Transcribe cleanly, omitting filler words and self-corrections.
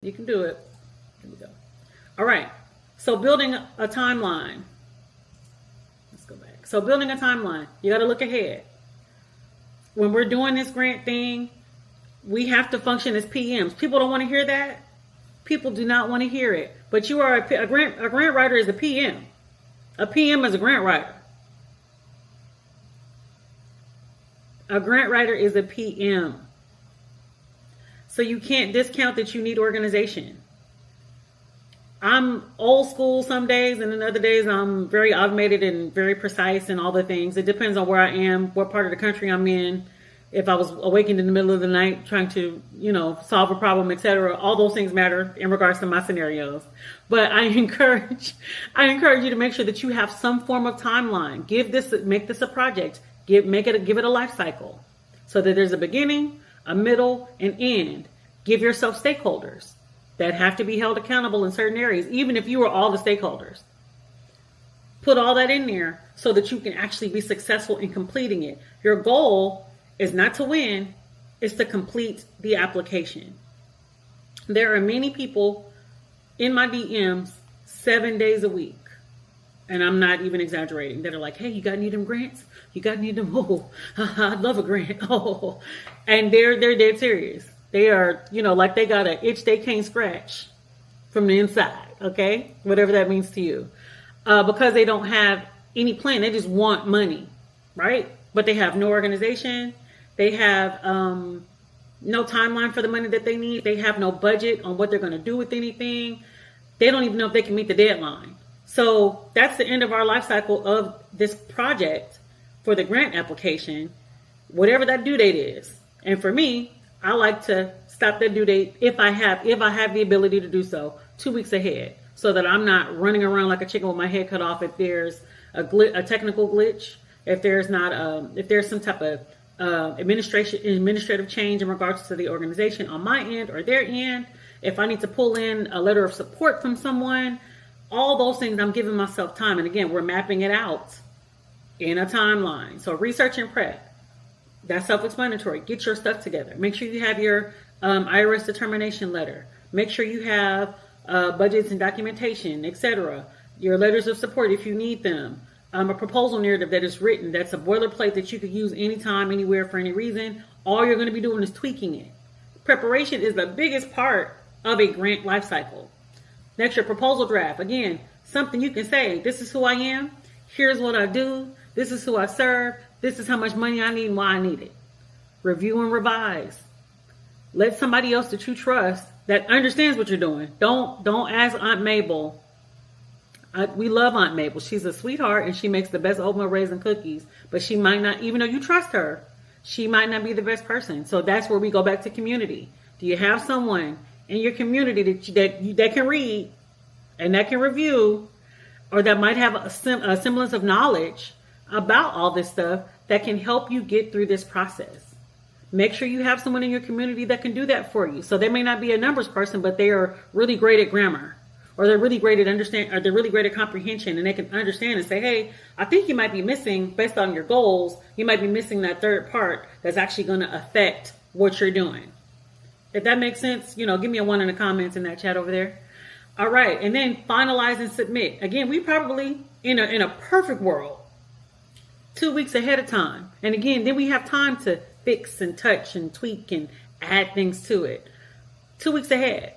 You can do it. Here we go. All right. So building a timeline. Let's go back. So building a timeline. You got to look ahead. When we're doing this grant thing, we have to function as PMs. People don't want to hear that. People do not want to hear it. But you are a grant writer is a PM. A PM is a grant writer. A grant writer is a PM. So you can't discount that you need organization. I'm old school some days, and then other days I'm very automated and very precise and all the things. It depends on where I am, what part of the country I'm in. If I was awakened in the middle of the night trying to, solve a problem, etc. All those things matter in regards to my scenarios. But I encourage you to make sure that you have some form of timeline. Make this a project. Give it a life cycle, so that there's a beginning, a middle, and end. Give yourself stakeholders that have to be held accountable in certain areas, even if you are all the stakeholders. Put all that in there so that you can actually be successful in completing it. Your goal is not to win, it's to complete the application. There are many people in my DMs 7 days a week, and I'm not even exaggerating, that are like, hey, you got any of them grants? You got any of them? Oh, I'd love a grant. Oh, and they're dead serious. They are, like they got an itch they can't scratch from the inside, okay? Whatever that means to you. Because they don't have any plan. They just want money, right? But they have no organization. They have no timeline for the money that they need. They have no budget on what they're going to do with anything. They don't even know if they can meet the deadline. So that's the end of our life cycle of this project for the grant application, whatever that due date is. And for me, I like to stop that due date if I have the ability to do so 2 weeks ahead, so that I'm not running around like a chicken with my head cut off if there's a technical glitch, if there's some type of administrative change in regards to the organization on my end or their end, if I need to pull in a letter of support from someone, all those things, I'm giving myself time. And again, we're mapping it out in a timeline. So research and prep. That's self-explanatory. Get your stuff together. Make sure you have your IRS determination letter. Make sure you have budgets and documentation, etc. Your letters of support if you need them. A proposal narrative that is written. That's a boilerplate that you could use anytime, anywhere, for any reason. All you're going to be doing is tweaking it. Preparation is the biggest part of a grant life cycle. Next, your proposal draft. Again, something you can say, this is who I am. Here's what I do. This is who I serve. This is how much money I need and why I need it. Review and revise. Let somebody else that you trust that understands what you're doing. Don't ask Aunt Mabel. We love Aunt Mabel. She's a sweetheart and she makes the best oatmeal raisin cookies. But she might not, even though you trust her, she might not be the best person. So that's where we go back to community. Do you have someone in your community that can read and that can review, or that might have a semblance of knowledge about all this stuff that can help you get through this process? Make sure you have someone in your community that can do that for you. So they may not be a numbers person, but they are really great at grammar, or they're really great at or they're really great at comprehension, and they can understand and say, hey, I think you might be missing, based on your goals, you might be missing that third part that's actually going to affect what you're doing. If that makes sense, give me a 1 in the comments in that chat over there. All right. And then finalize and submit. Again, we probably in a perfect world, 2 weeks ahead of time. And again, then we have time to fix and touch and tweak and add things to it. 2 weeks ahead.